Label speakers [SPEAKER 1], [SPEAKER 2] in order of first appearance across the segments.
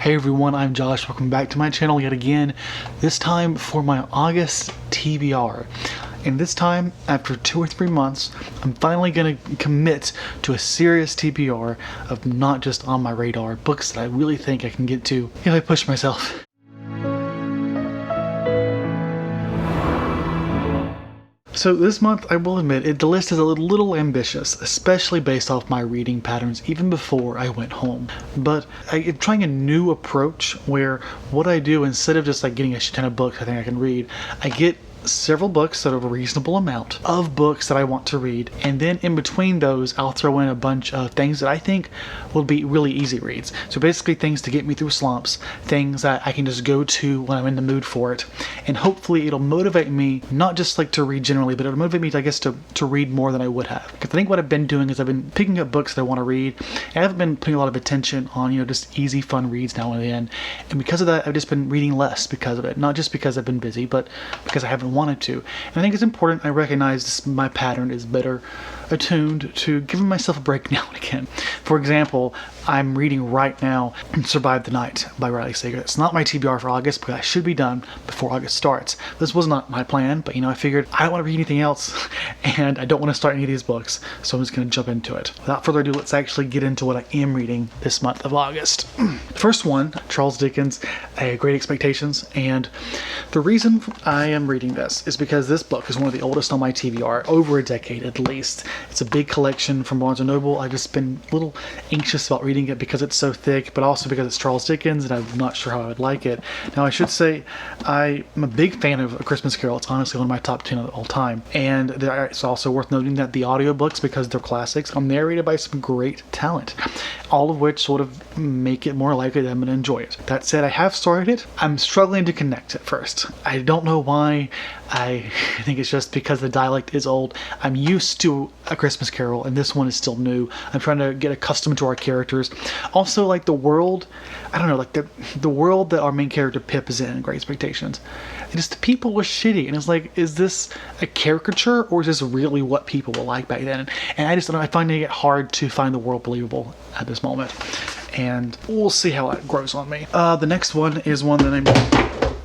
[SPEAKER 1] Hey everyone, I'm Josh. Welcome back to my channel yet again, this time for my August TBR. And this time, after 2 or 3 months, I'm finally going to commit to a serious TBR of not just on my radar, books that I really think I can get to if I push myself. So this month, I will admit, the list is a little ambitious, especially based off my reading patterns even before I went home. But I'm trying a new approach where what I do, instead of just like getting a shit ton of books I think I can read, I get several books that are a reasonable amount of books that I want to read, and then in between those I'll throw in a bunch of things that I think will be really easy reads. So basically things to get me through slumps, things that I can just go to when I'm in the mood for it, and hopefully it'll motivate me not just like to read generally, but it'll motivate me to, I guess, to read more than I would have. Because I think what I've been doing is I've been picking up books that I want to read, and I haven't been putting a lot of attention on, just easy fun reads now and then, and because of that I've just been reading less because of it. Not just because I've been busy, but because I haven't wanted to. And I think it's important I recognize my pattern is better attuned to giving myself a break now and again. For example, I'm reading right now Survive the Night by Riley Sager. It's not my TBR for August, but I should be done before August starts. This was not my plan, but I figured I don't want to read anything else and I don't want to start any of these books, so I'm just going to jump into it. Without further ado, let's actually get into what I am reading this month of August. First one, Charles Dickens' Great Expectations, and the reason I am reading this is because this book is one of the oldest on my TBR, over a decade at least. It's a big collection from Barnes & Noble. I've just been a little anxious about reading it because it's so thick, but also because it's Charles Dickens and I'm not sure how I would like it. Now I should say I'm a big fan of A Christmas Carol. It's honestly one of my top 10 of all time. And it's also worth noting that the audiobooks, because they're classics, are narrated by some great talent, all of which sort of make it more likely that I'm going to enjoy it. That said, I have started it. I'm struggling to connect at first. I don't know why. I think it's just because the dialect is old. I'm used to A Christmas Carol and this one is still new. I'm trying to get accustomed to our characters. Also, like the world, I don't know, like the world that our main character Pip is in Great Expectations. And just the people were shitty, and it's like, is this a caricature or is this really what people were like back then? And I just don't know, I find it hard to find the world believable at this moment. And we'll see how it grows on me. The next one is one that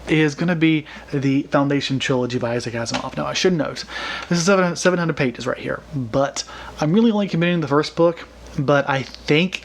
[SPEAKER 1] is going to be the Foundation Trilogy by Isaac Asimov. Now I should note, this is 700 pages right here, but I'm really only committing the first book, but I think,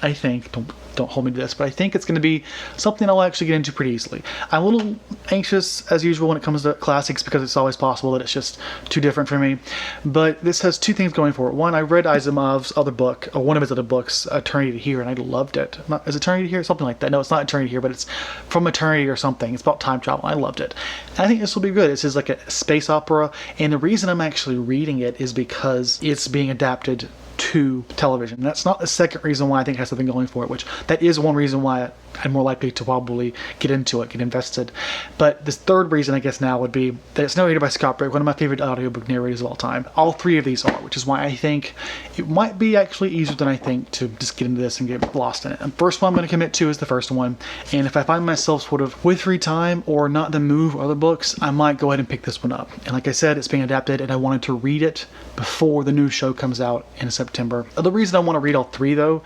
[SPEAKER 1] don't hold me to this, but I think it's going to be something I'll actually get into pretty easily. I'm a little anxious, as usual, when it comes to classics because it's always possible that it's just too different for me. But this has two things going for it. One, I read Asimov's other book, or one of his other books, Eternity Here, and I loved it. Is Eternity Here? Something like that. No, it's not Eternity Here, but it's From Eternity or something. It's about time travel. I loved it. And I think this will be good. This is like a space opera, and the reason I'm actually reading it is because it's being adapted to television. And that's not the second reason why I think it has something going for it, which that is one reason why I'm more likely to probably get into it, get invested. But this third reason, I guess now, would be that it's narrated by Scott Brick, one of my favorite audiobook narrators of all time. All three of these are, which is why I think it might be actually easier than I think to just get into this and get lost in it. And first one I'm going to commit to is the first one, and if I find myself sort of with free time or not in the mood for other books, I might go ahead and pick this one up. And like I said, it's being adapted and I wanted to read it before the new show comes out in September. The reason I want to read all three, though,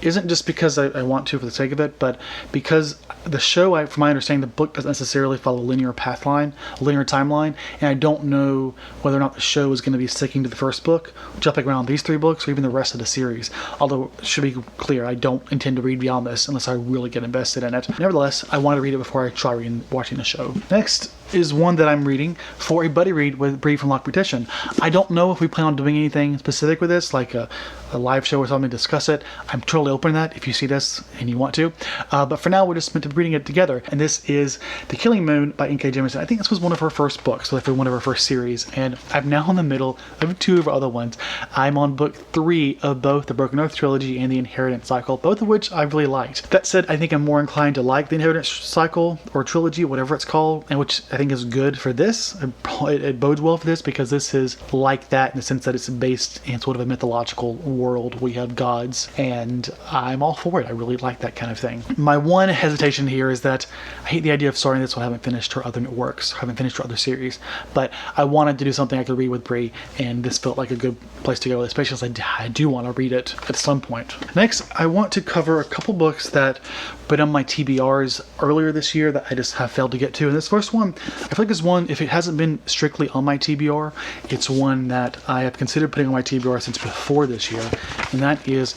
[SPEAKER 1] isn't just because I want to for the sake of it, but because the show, from my understanding, the book doesn't necessarily follow a linear timeline, and I don't know whether or not the show is going to be sticking to the first book, jumping around these three books, or even the rest of the series. Although, it should be clear, I don't intend to read beyond this unless I really get invested in it. Nevertheless, I want to read it before I try watching the show. Next is one that I'm reading for a buddy read with Bree from Lock Petition. I don't know if we plan on doing anything specific with this, like a live show or something to discuss it. I'm totally open to that if you see this and you want to. But for now, we're just meant to be reading it together. And this is The Killing Moon by N.K. Jemisin. I think this was one of her first books, so for one of her first series. And I'm now in the middle of two of her other ones. I'm on book 3 of both the Broken Earth Trilogy and the Inheritance Cycle, both of which I really liked. That said, I think I'm more inclined to like the Inheritance Cycle or Trilogy, whatever it's called, and which I think is good for this. It bodes well for this because this is like that in the sense that it's based in sort of a mythological world. We have gods, and I'm all for it. I really like that kind of thing. My one hesitation here is that I hate the idea of starting this when I haven't finished her other works, haven't finished her other series, but I wanted to do something I could read with Brie, and this felt like a good place to go, especially since I do want to read it at some point. Next, I want to cover a couple books that been on my TBRs earlier this year that I just have failed to get to. And this first one, I feel like is one, if it hasn't been strictly on my TBR, it's one that I have considered putting on my TBR since before this year, and that is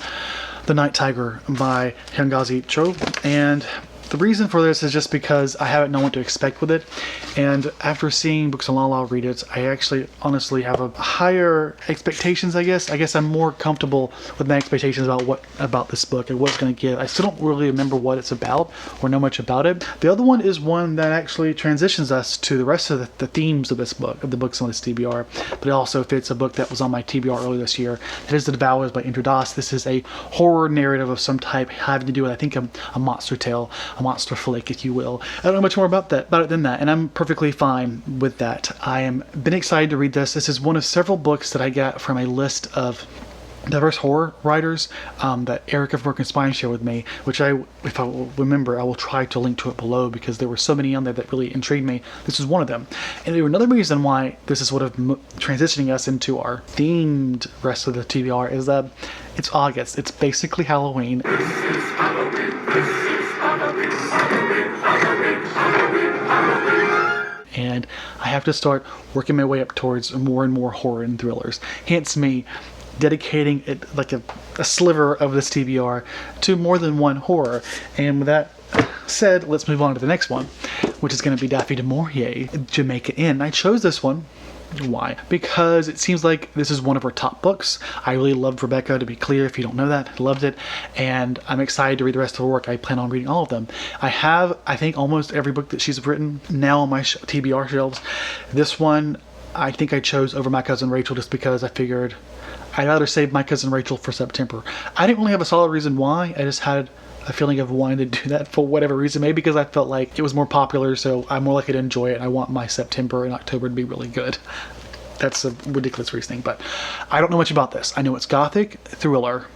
[SPEAKER 1] The Night Tiger by Hirangazi Cho. And the reason for this is just because I haven't known what to expect with it, and after seeing Books on Lala read it, I actually honestly have a higher expectations, I guess. I guess I'm more comfortable with my expectations about this book and what it's going to give. I still don't really remember what it's about or know much about it. The other one is one that actually transitions us to the rest of the themes of this book, of the books on this TBR, but it also fits a book that was on my TBR earlier this year. It is The Devourers by Indra Das. This is a horror narrative of some type having to do with, I think, a monster tale, a monster flick, if you will. I don't know much more about it than that, and I'm perfectly fine with that. I am been excited to read this. This is one of several books that I got from a list of diverse horror writers that Erica from Broken Spine shared with me, which if I remember, I will try to link to it below because there were so many on there that really intrigued me. This is one of them. And another reason why this is sort of transitioning us into our themed rest of the TBR is that it's August. It's basically Halloween. And I have to start working my way up towards more and more horror and thrillers. Hence me dedicating it like a sliver of this TBR to more than one horror. And with that said, let's move on to the next one, which is going to be Daffy du Maurier, Jamaica Inn. I chose this one. Why? Because it seems like this is one of her top books. I really loved Rebecca, to be clear, if you don't know that. I loved it, and I'm excited to read the rest of her work. I plan on reading all of them. I have, I think, almost every book that she's written now on my TBR shelves. This one, I think I chose over My Cousin Rachel just because I figured I'd rather save My Cousin Rachel for September. I didn't really have a solid reason why. I just had a feeling of wanting to do that for whatever reason. Maybe because I felt like it was more popular, so I'm more likely to enjoy it, and I want my September and October to be really good. That's a ridiculous reasoning, but I don't know much about this. I know it's gothic, thriller,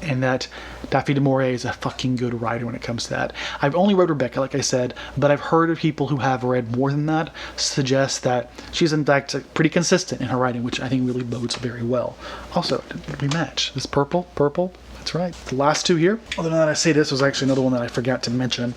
[SPEAKER 1] and that Daffy du Maurier is a fucking good writer when it comes to that. I've only read Rebecca, like I said, but I've heard of people who have read more than that suggest that she's in fact pretty consistent in her writing, which I think really bodes very well. Also, we match. This purple. That's right. The last two here. Other than that, I say this was actually another one that I forgot to mention,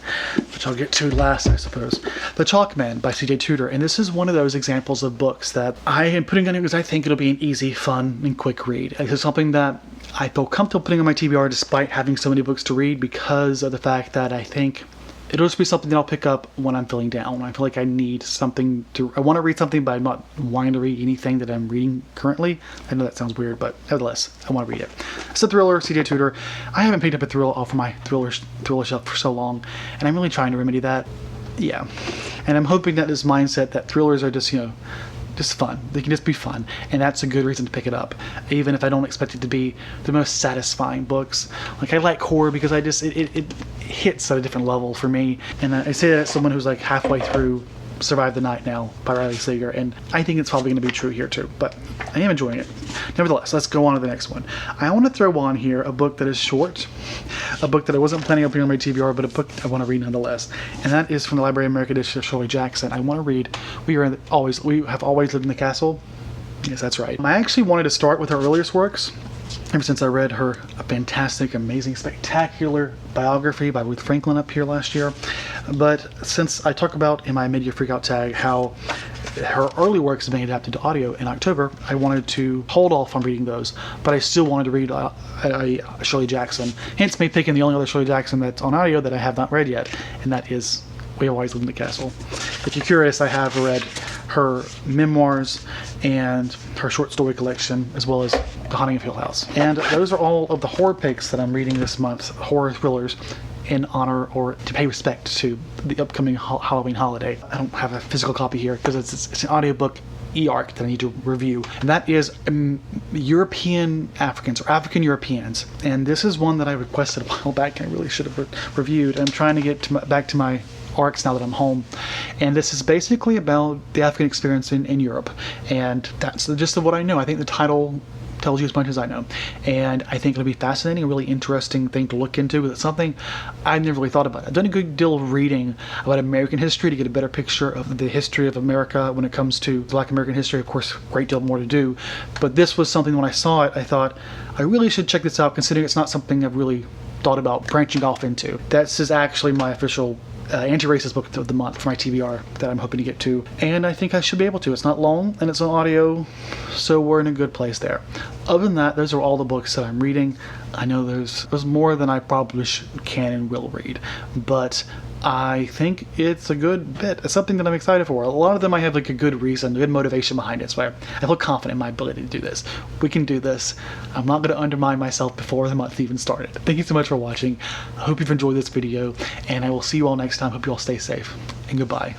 [SPEAKER 1] which I'll get to last, I suppose. The Talkman by C.J. Tudor. And this is one of those examples of books that I am putting on here because I think it'll be an easy, fun, and quick read. This is something that I feel comfortable putting on my TBR despite having so many books to read because of the fact that I think it'll just be something that I'll pick up when I'm feeling down. I feel like I need something I want to read something, but I'm not wanting to read anything that I'm reading currently. I know that sounds weird, but nevertheless, I want to read it. It's a thriller, C.J. Tudor. I haven't picked up a thriller off of my thriller shelf for so long, and I'm really trying to remedy that. Yeah. And I'm hoping that this mindset that thrillers are just, just fun. They can just be fun, and that's a good reason to pick it up, even if I don't expect it to be the most satisfying books. Like, I like horror because it hits at a different level for me, and I say that as someone who's like halfway through Survive the Night now by Riley Sager, and I think it's probably going to be true here too, but I am enjoying it. Nevertheless, let's go on to the next one. I want to throw on here a book that is short, a book that I wasn't planning on putting on my TBR, but a book I want to read nonetheless, and that is from the Library of America edition of Shirley Jackson. I want to read We Have Always Lived in the Castle. Yes, that's right. I actually wanted to start with her earliest works, ever since I read her fantastic, amazing, spectacular biography by Ruth Franklin up here last year. But since I talk about in my mid-year freakout tag how her early works have been adapted to audio in October, I wanted to hold off on reading those, but I still wanted to read Shirley Jackson. Hence me picking the only other Shirley Jackson that's on audio that I have not read yet, and that is We Have Always Lived in the Castle. If you're curious, I have read her memoirs and her short story collection, as well as The Haunting of Hill House. And those are all of the horror picks that I'm reading this month, horror thrillers, in honor or to pay respect to the upcoming Halloween holiday. I don't have a physical copy here because it's an audiobook e-arc that I need to review, and that is European Africans, or African Europeans. And this is one that I requested a while back and I really should have reviewed. I'm trying to get back to my arcs now that I'm home. And this is basically about the African experience in Europe. And that's the gist of what I know. I think the title tells you as much as I know. And I think it'll be fascinating, a really interesting thing to look into. It's something I've never really thought about. I've done a good deal of reading about American history to get a better picture of the history of America when it comes to Black American history. Of course, a great deal more to do. But this was something, when I saw it, I thought, I really should check this out, considering it's not something I've really thought about branching off into. This is actually my official anti-racist book of the month for my TBR that I'm hoping to get to, and I think I should be able to. It's not long and it's on audio, so we're in a good place there. Other than that, those are all the books that I'm reading. I know there's more than I probably can and will read, but I think it's a good bit. It's something that I'm excited for. A lot of them I have like a good reason, a good motivation behind it, so I feel confident in my ability to do this. We can do this. I'm not going to undermine myself before the month even started. Thank you so much for watching. I hope you've enjoyed this video, and I will see you all next time. Hope you all stay safe, and goodbye.